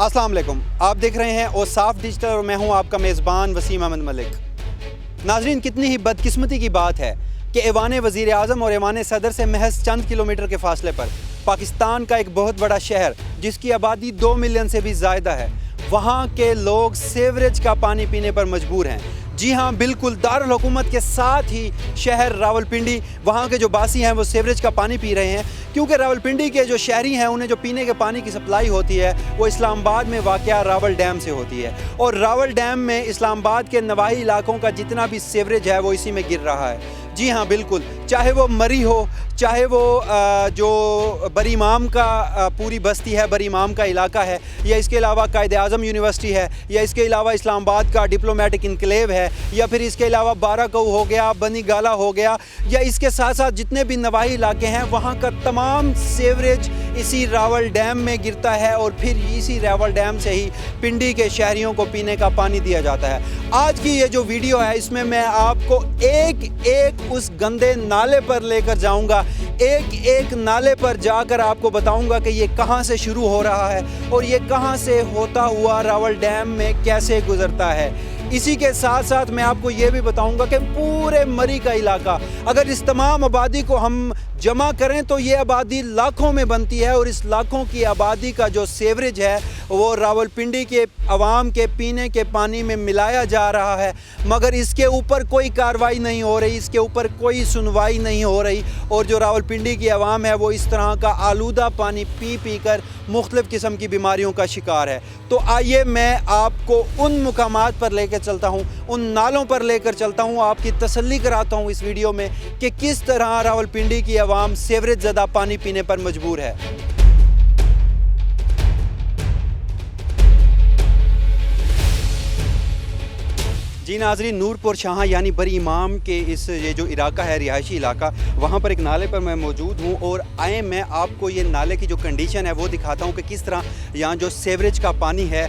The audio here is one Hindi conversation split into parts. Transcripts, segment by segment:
अस्सलाम वालेकुम, आप देख रहे हैं औसाफ डिजिटल और मैं हूं आपका मेज़बान वसीम अहमद मलिक। नाजरीन, कितनी ही बदकिस्मती की बात है कि ऐवान वज़ीर आज़म और ऐवान सदर से महज चंद किलोमीटर के फासले पर पाकिस्तान का एक बहुत बड़ा शहर जिसकी आबादी 2 मिलियन से भी ज़्यादा है, वहाँ के लोग सीवरेज का पानी पीने पर मजबूर हैं। जी हाँ, बिल्कुल, दारुल हुकूमत के साथ ही शहर रावलपिंडी, वहाँ के जो बासी हैं वो सीवरेज का पानी पी रहे हैं, क्योंकि रावलपिंडी के जो शहरी हैं उन्हें जो पीने के पानी की सप्लाई होती है वो इस्लामाबाद में वाक़या रावल डैम से होती है, और रावल डैम में इस्लामाबाद के नवाही इलाकों का जितना भी सीवरेज है वो इसी में गिर रहा है। जी हाँ, बिल्कुल, चाहे वो मरी हो, चाहे वो जो बरी इमाम का पूरी बस्ती है, बरी इमाम का इलाका है, या इसके अलावा कायद आज़म यूनिवर्सिटी है, या इसके अलावा इस्लामाबाद का डिप्लोमेटिक इनक्लेव है, या फिर इसके अलावा बाराकऊ हो गया, बनी गाला हो गया, या इसके साथ साथ जितने भी नवाही इलाके हैं वहाँ का तमाम सीवरेज इसी रावल डैम में गिरता है, और फिर इसी रावल डैम से ही पिंडी के शहरियों को पीने का पानी दिया जाता है। आज की ये जो वीडियो है इसमें मैं आपको एक एक उस गंदे नाले पर लेकर जाऊंगा, एक एक नाले पर जाकर आपको बताऊंगा कि ये कहां से शुरू हो रहा है और ये कहां से होता हुआ रावल डैम में कैसे गुजरता है। इसी के साथ साथ मैं आपको ये भी बताऊंगा कि पूरे मरी का इलाका, अगर इस तमाम आबादी को हम जमा करें तो ये आबादी लाखों में बनती है, और इस लाखों की आबादी का जो सीवरेज है वो रावलपिंडी के अवाम के पीने के पानी में मिलाया जा रहा है, मगर इसके ऊपर कोई कार्रवाई नहीं हो रही, इसके ऊपर कोई सुनवाई नहीं हो रही, और जो रावलपिंडी की आवाम है वो इस तरह का आलूदा पानी पी पी कर मुख्तलिफ़ किस्म की बीमारियों का शिकार है। तो आइए मैं आपको उन मुकामात पर लेकर चलता हूँ, उन नालों पर लेकर चलता हूँ, आपकी तसल्ली कराता हूँ इस वीडियो में कि किस तरह रावलपिंडी की आवाम सीवरेज ज़दा पानी पीने पर मजबूर है। जी नाज़रीन, नूरपुर शाह यानी बरी इमाम के ये जो इलाका है, रिहायशी इलाका, वहाँ पर एक नाले पर मैं मौजूद हूँ, और आए मैं आपको ये नाले की जो कंडीशन है वो दिखाता हूँ कि किस तरह यहाँ जो सीवरेज का पानी है,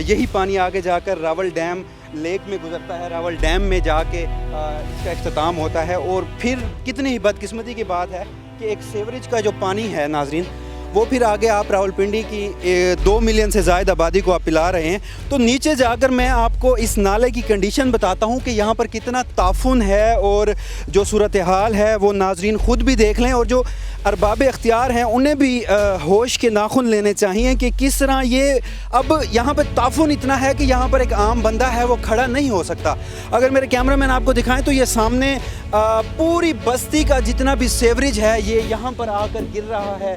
यही पानी आगे जाकर रावल डैम लेक में गुजरता है, रावल डैम में जाके इसका इख्तिताम होता है। और फिर कितनी ही बदकिस्मती की बात है कि एक सीवरेज का जो पानी है नाज़रीन, वो फिर आगे आप रावलपिंडी की 2 मिलियन से ज़्यादा आबादी को आप पिला रहे हैं। तो नीचे जाकर मैं आपको इस नाले की कंडीशन बताता हूँ कि यहाँ पर कितना ताफुन है, और जो सूरत हाल है वो नाजरीन ख़ुद भी देख लें, और जो अरबाब इख्तियार हैं उन्हें भी होश के नाखुन लेने चाहिए कि किस तरह ये अब यहाँ पर ताफुन इतना है कि यहाँ पर एक आम बंदा है वो खड़ा नहीं हो सकता। अगर मेरे कैमरामैन आपको दिखाएं तो ये सामने पूरी बस्ती का जितना भी सीवरेज है ये यहाँ पर आकर गिर रहा है।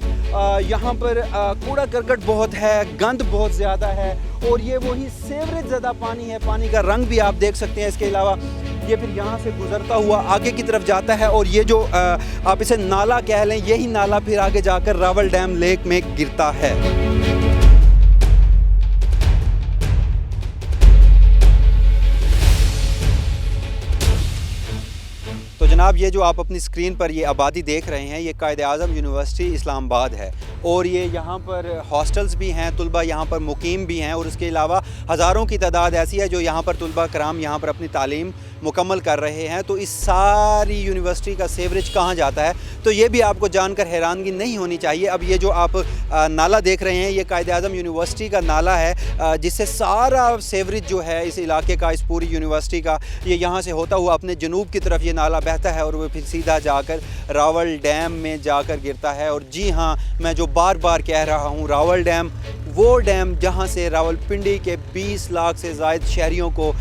यहाँ पर कूड़ा करकट बहुत है, गंद बहुत ज़्यादा है, और ये वही सीवरेज ज़्यादा पानी है। पानी का रंग भी आप देख सकते हैं। इसके अलावा ये फिर यहाँ से गुजरता हुआ आगे की तरफ जाता है, और ये जो आप इसे नाला कह लें, यही नाला फिर आगे जाकर रावल डैम लेक में गिरता है। तो जनाब, ये जो आप अपनी स्क्रीन पर ये आबादी देख रहे हैं ये कायद आज़म यूनिवर्सिटी इस्लामाबाद है, और ये यहाँ पर हॉस्टल्स भी हैं, तुलबा यहाँ पर मुकीम भी हैं, और उसके अलावा हज़ारों की तादाद ऐसी है जो यहाँ पर तुलबा कराम यहाँ पर अपनी तालीम मुकम्मल कर रहे हैं। तो इस सारी यूनिवर्सिटी का सीवरेज कहाँ जाता है, तो ये भी आपको जानकर हैरानगी नहीं होनी चाहिए। अब ये जो आप नाला देख रहे हैं ये कायद आज़म यूनिवर्सिटी का नाला है, जिससे सारा सीवरेज जो है इस इलाके का, इस पूरी यूनिवर्सिटी का, ये यहाँ से होता हुआ अपने जनूब की तरफ ये नाला बहता है, और वो फिर सीधा जाकर रावल डैम में जाकर गिरता है। और जी हाँ, मैं जो बार बार कह रहा हूँ, रावल डैम वो डैम जहाँ से रावलपिंडी के 20 लाख से ज़ायद शहरियों को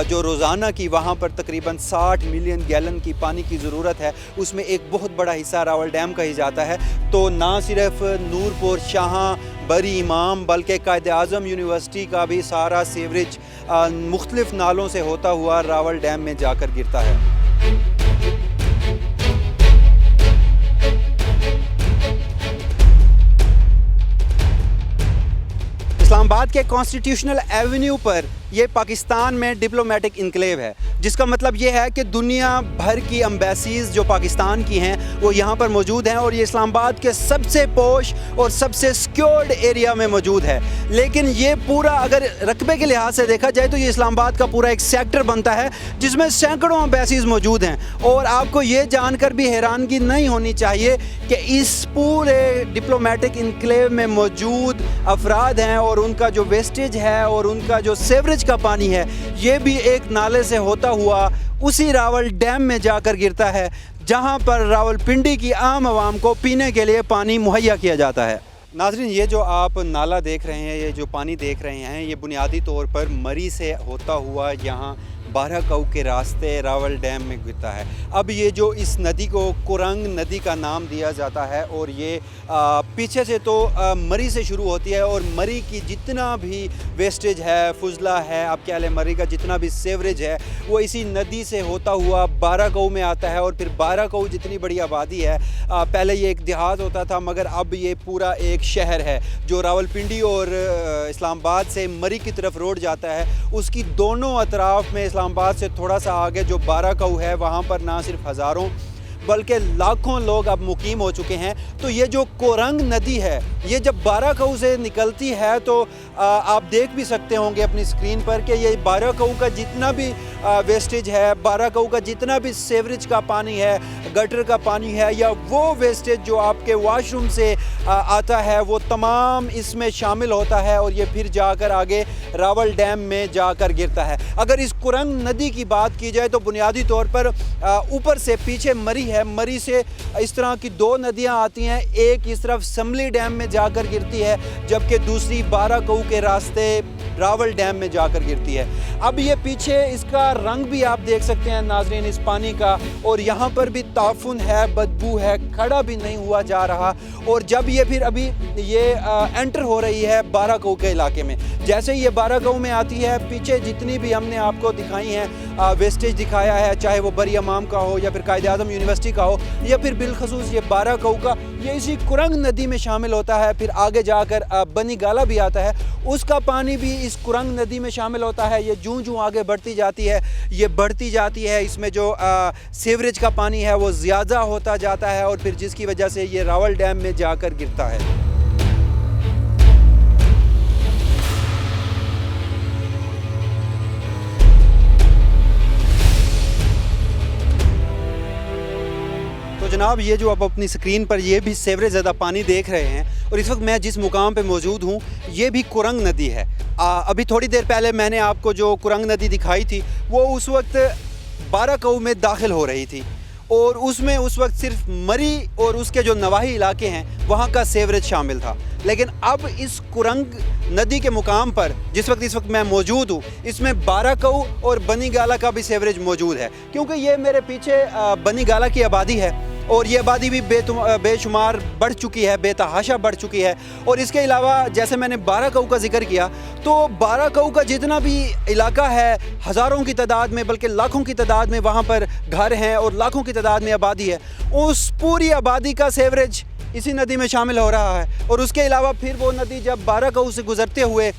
जो रोज़ाना की वहाँ पर तकरीबन 60 मिलियन गैलन की पानी की ज़रूरत है, उसमें एक बहुत बड़ा हिस्सा रावल डैम का ही जाता है। तो ना सिर्फ नूरपुर शाह, बरी इमाम, बल्कि कायद आज़म यूनिवर्सिटी का भी सारा सीवरेज मुख्तलिफ़ नालों से होता हुआ रावल डैम में जाकर गिरता है। इस्लामाबाद के कॉन्स्टिट्यूशनल एवेन्यू पर ये पाकिस्तान में डिप्लोमेटिक इनक्लेव है, जिसका मतलब ये है कि दुनिया भर की एम्बेसीज़ जो पाकिस्तान की हैं वो यहाँ पर मौजूद हैं और ये इस्लामाबाद के सबसे पोश और सबसे सिक्योर्ड एरिया में मौजूद है। लेकिन ये पूरा अगर रकबे के लिहाज से देखा जाए तो ये इस्लामाबाद का पूरा एक सेक्टर बनता है जिसमें सैकड़ों एम्बेसीज़ मौजूद हैं। और आपको ये जानकर भी हैरानगी नहीं होनी चाहिए कि इस पूरे डिप्लोमेटिक इनक्लेव में मौजूद अफराद हैं और उनका जो वेस्टेज है और उनका जो सीवरेज का पानी है ये भी एक नाले से होता हुआ उसी रावल डैम में जाकर गिरता है, जहां पर रावलपिंडी की आम आवाम को पीने के लिए पानी मुहैया किया जाता है। नाज़रीन, ये जो आप नाला देख रहे हैं, ये जो पानी देख रहे हैं, ये बुनियादी तौर पर मरी से होता हुआ यहाँ 12 कऊ के रास्ते रावल डैम में गिरता है। अब ये जो इस नदी को कुरंग नदी का नाम दिया जाता है और ये पीछे से तो मरी से शुरू होती है और मरी की जितना भी वेस्टेज है, फुजला है, आप कह लें मरी का जितना भी सेवरेज है वो इसी नदी से होता हुआ 12 कऊ में आता है। और फिर 12 कऊ जितनी बड़ी आबादी है, पहले ये एक देहात होता था मगर अब ये पूरा एक शहर है जो रावलपिंडी और इस्लामाबाद से मरी की तरफ रोड जाता है। उसकी दोनों अतराफ़ में इस्लामाबाद से थोड़ा सा आगे जो 12 कऊ है वहाँ पर ना सिर्फ हज़ारों बल्कि लाखों लोग अब मुकीम हो चुके हैं। तो ये जो कोरंग नदी है ये जब 12 कऊ से निकलती है तो आप देख भी सकते होंगे अपनी स्क्रीन पर कि ये 12 कऊ का जितना भी वेस्टेज है, 12 कऊ का जितना भी सेवरेज का पानी है, गटर का पानी है या वो वेस्टेज जो आपके वॉशरूम से आता है वो तमाम इसमें शामिल होता है और ये फिर जाकर आगे रावल डैम में जाकर गिरता है। अगर इस कुरंग नदी की बात की जाए तो बुनियादी तौर पर ऊपर से पीछे मरी है, मरी से इस तरह की दो नदियां आती हैं, एक इस तरफ समली डैम में जाकर गिरती है जबकि दूसरी 12 कऊ के रास्ते रावल डैम में जाकर गिरती है। अब ये पीछे इसका रंग भी आप देख सकते हैं नाजरीन इस पानी का, और यहाँ पर भी ताफुन है, बदबू है, खड़ा भी नहीं हुआ जा रहा। और जब ये फिर अभी ये एंटर हो रही है 12 कऊ के इलाके में, जैसे ही ये 12 कऊ में आती है पीछे जितनी भी हमने आपको दिखाई हैं वेस्टेज दिखाया है, चाहे वो बरी अमाम का हो या फिर कायद आज़म यूनिवर्सिटी का हो या फिर बिलखसूस ये 12 कऊ का, ये इसी कुरंग नदी में शामिल होता है। फिर आगे जाकर बनी गाला भी आता है, उसका पानी भी इस कुरंग नदी में शामिल होता है। ये जूं जूं आगे बढ़ती जाती है, ये बढ़ती जाती है, इसमें जो सीवरेज का पानी है वो ज़्यादा होता जाता है और फिर जिसकी वजह से ये रावल डैम में जाकर गिरता है। तो जनाब ये जो आप अपनी स्क्रीन पर ये भी सेवरेज ज़्यादा पानी देख रहे हैं और इस वक्त मैं जिस मुकाम पे मौजूद हूँ ये भी कुरंग नदी है। अभी थोड़ी देर पहले मैंने आपको जो कुरंग नदी दिखाई थी वो उस वक्त 12 कऊ में दाखिल हो रही थी और उसमें उस वक्त सिर्फ मरी और उसके जो नवाही इलाके हैं वहाँ का सेवरेज शामिल था। लेकिन अब इस कुरंग नदी के मुकाम पर इस वक्त मैं मौजूद हूँ, इसमें 12 कऊ और बनी गाला का भी सेवरेज मौजूद है, क्योंकि ये मेरे पीछे बनी गाला की आबादी है और ये आबादी भी बेशुमार बढ़ चुकी है, बेतहाशा बढ़ चुकी है। और इसके अलावा जैसे मैंने 12 कऊ का जिक्र किया तो 12 कऊ का जितना भी इलाका है हज़ारों की तादाद में बल्कि लाखों की तादाद में वहाँ पर घर हैं और लाखों की तादाद में आबादी है, उस पूरी आबादी का सेवरेज इसी नदी में शामिल हो रहा है। और उसके अलावा फिर वो नदी जब 12 कऊ से गुज़रते हुए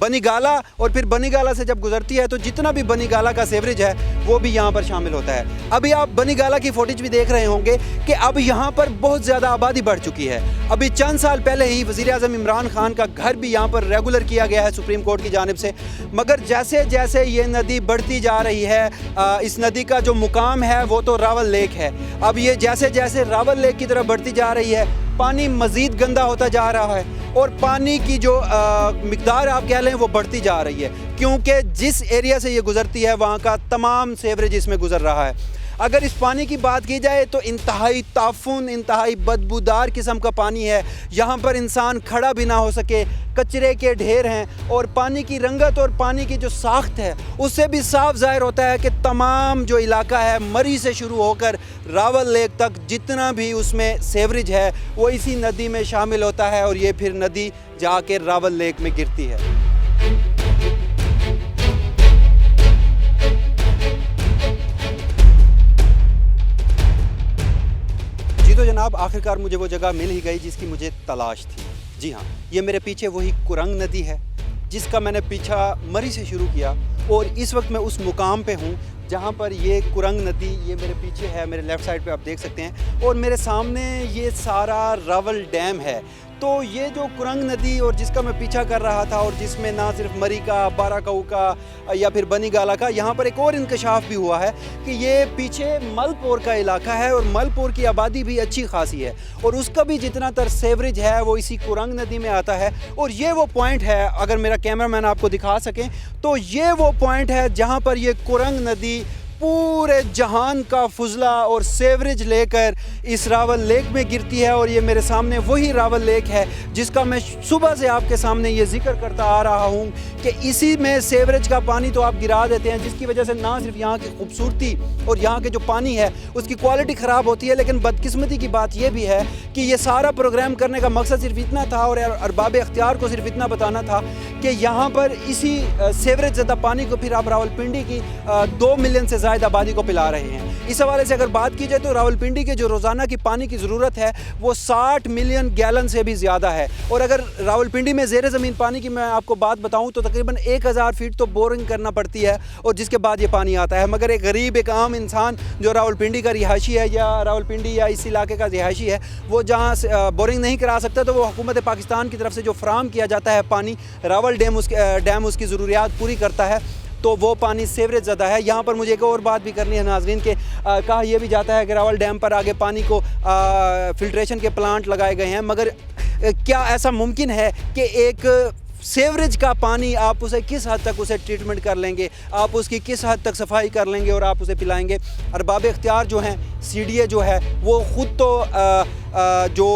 बनी गाला और फिर बनी गाला से जब गुजरती है तो जितना भी बनी गाला का सेवरेज है वो भी यहाँ पर शामिल होता है। अभी आप बनी गाला की फुटेज भी देख रहे होंगे कि अब यहाँ पर बहुत ज़्यादा आबादी बढ़ चुकी है। अभी चंद साल पहले ही वज़ीर आज़म इमरान खान का घर भी यहाँ पर रेगुलर किया गया है सुप्रीम कोर्ट की जानिब से, मगर जैसे जैसे ये नदी बढ़ती जा रही है इस नदी का जो मुकाम है वो तो रावल लेक है। अब ये जैसे जैसे रावल लेक की तरफ बढ़ती जा रही है पानी मज़ीद गंदा होता जा रहा है और पानी की जो मिक़दार आप कह लें वो बढ़ती जा रही है, क्योंकि जिस एरिया से ये गुज़रती है वहाँ का तमाम सेवरेज इसमें गुज़र रहा है। अगर इस पानी की बात की जाए तो इंतहाई ताफुन, इंतहाई बदबूदार किस्म का पानी है। यहाँ पर इंसान खड़ा भी ना हो सके, कचरे के ढेर हैं और पानी की रंगत और पानी की जो साख्त है उससे भी साफ ज़ाहिर होता है कि तमाम जो इलाका है मरी से शुरू होकर रावल लेक तक जितना भी उसमें सेवरेज है वो इसी नदी में शामिल होता है और ये फिर नदी जाके रावल लेक में गिरती है। तो जनाब आखिरकार मुझे वो जगह मिल ही गई जिसकी मुझे तलाश थी। जी हाँ, ये मेरे पीछे वही कुरंग नदी है जिसका मैंने पीछा मरी से शुरू किया और इस वक्त मैं उस मुकाम पे हूँ जहाँ पर ये कुरंग नदी ये मेरे पीछे है, मेरे लेफ़्ट साइड पे आप देख सकते हैं, और मेरे सामने ये सारा रावल डैम है। तो ये जो कुरंग नदी और जिसका मैं पीछा कर रहा था और जिसमें ना सिर्फ मरी का, बाराकाऊ का या फिर बनी गाला का, यहाँ पर एक और इंकशाफ भी हुआ है कि ये पीछे मलपुर का इलाका है और मलपुर की आबादी भी अच्छी खासी है और उसका भी जितना तर सेवरेज है वो इसी कुरंग नदी में आता है। और ये वो पॉइंट है, अगर मेरा कैमरामैन आपको दिखा सकें तो ये वो पॉइंट है जहाँ पर ये कुरंग नदी पूरे जहान का फुजला और सेवरेज लेकर इस रावल लेक में गिरती है। और ये मेरे सामने वही रावल लेक है जिसका मैं सुबह से आपके सामने ये जिक्र करता आ रहा हूँ कि इसी में सेवरेज का पानी तो आप गिरा देते हैं, जिसकी वजह से ना सिर्फ यहाँ की खूबसूरती और यहाँ के जो पानी है उसकी क्वालिटी ख़राब होती है, लेकिन बदकिस्मती की बात यह भी है कि ये सारा प्रोग्राम करने का मकसद सिर्फ इतना था और अरबाब इख्तियार को सिर्फ इतना बताना था कि यहाँ पर इसी सेवरेज ज़्यादा पानी को फिर आप रावलपिंडी की 2 मिलियन से ज़्यादा आबादी को पिला रहे हैं। इस हवाले से अगर बात की जाए तो रावलपिंडी के जो रोज़ाना की पानी की ज़रूरत है वो 60 मिलियन गैलन से भी ज़्यादा है। और अगर रावलपिंडी में ज़ेर ज़मीन पानी की मैं आपको बात बताऊं तो तकरीबन 1000 फीट तो बोरिंग करना पड़ती है और जिसके बाद ये पानी आता है। मगर एक गरीब, एक आम इंसान जो रावलपिंडी का रिहायशी है या रावलपिंडी या इस इलाके का रिहायशी है, वो जहाँ बोरिंग नहीं करा सकता तो वो हुकूमत पाकिस्तान की तरफ से जो फ्राहम किया जाता है पानी, रावल डैम उसकी ज़रूरियात पूरी करता है, तो वो पानी सेवरेज ज़्यादा है। यहाँ पर मुझे एक और बात भी करनी है नाज़रीन के, कहा यह भी जाता है कि रावल डैम पर आगे पानी को फ़िल्ट्रेशन के प्लांट लगाए गए हैं, मगर क्या ऐसा मुमकिन है कि एक सेवरेज का पानी आप उसे किस हद तक उसे ट्रीटमेंट कर लेंगे, आप उसकी किस हद तक सफाई कर लेंगे और आप उसे पिलाएंगे? अरबाब इख्तियार जो हैं, CDA जो है, वो ख़ुद तो जो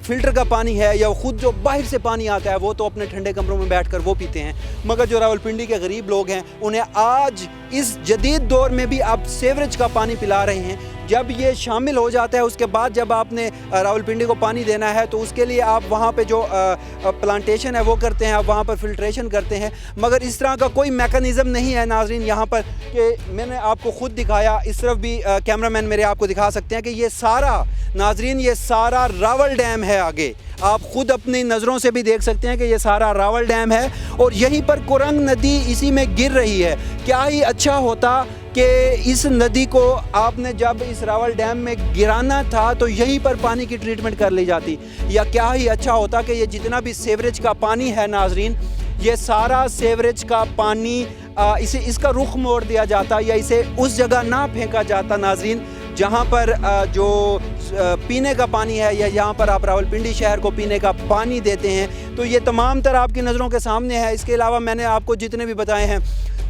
फ़िल्टर का पानी है या ख़ुद जो बाहर से पानी आता है वो तो अपने ठंडे कमरों में बैठकर वो पीते हैं, मगर जो रावलपिंडी के गरीब लोग हैं उन्हें आज इस जदीद दौर में भी आप सेवरेज का पानी पिला रहे हैं। जब ये शामिल हो जाता है उसके बाद जब आपने रावलपिंडी को पानी देना है तो उसके लिए आप वहाँ पे जो प्लांटेशन है वो करते हैं, आप वहाँ पर फ़िल्ट्रेशन करते हैं, मगर इस तरह का कोई मेकनिज़म नहीं है नाज़रीन यहाँ पर कि मैंने आपको ख़ुद दिखाया। इस तरफ भी कैमरामैन मेरे आपको दिखा सकते हैं कि ये सारा नाज़रीन ये सारा रावल डैम है। आगे आप ख़ुद अपनी नज़रों से भी देख सकते हैं कि ये सारा रावल डैम है और यहीं पर कुरंग नदी इसी में गिर रही है। क्या ही अच्छा होता कि इस नदी को आपने जब इस रावल डैम में गिराना था तो यहीं पर पानी की ट्रीटमेंट कर ली जाती, या क्या ही अच्छा होता कि ये जितना भी सेवरेज का पानी है नाज़रीन, ये सारा सेवरेज का पानी इसे इसका रुख मोड़ दिया जाता या इसे उस जगह ना फेंका जाता नाज़रीन जहाँ पर जो पीने का पानी है या यहाँ पर आप रावलपिंडी शहर को पीने का पानी देते हैं। तो ये तमाम तरह आपकी नज़रों के सामने है। इसके अलावा मैंने आपको जितने भी बताए हैं,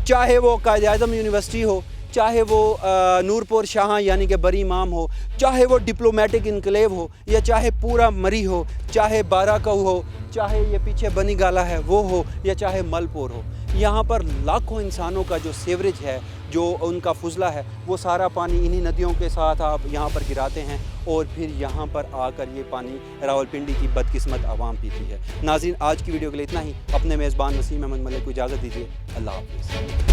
चाहे वो कायद-ए-आज़म यूनिवर्सिटी हो, चाहे वो नूरपुर शाह यानी कि बरी इमाम हो, चाहे वो डिप्लोमेटिक इनकलेव हो, या चाहे पूरा मरी हो, चाहे बाराकाऊ हो, चाहे ये पीछे बनी गाला है वो हो, या चाहे मलपुर हो, यहाँ पर लाखों इंसानों का जो सेवरेज है, जो उनका फुजला है, वो सारा पानी इन्हीं नदियों के साथ आप यहाँ पर गिराते हैं और फिर यहाँ पर आकर ये पानी रावलपिंडी की बदकिस्मत आवाम पीती है। नाज़रीन, आज की वीडियो के लिए इतना ही। अपने मेज़बान वसीम अहमद मलिक को इजाज़त दीजिए। अल्लाह हाफ़िज़।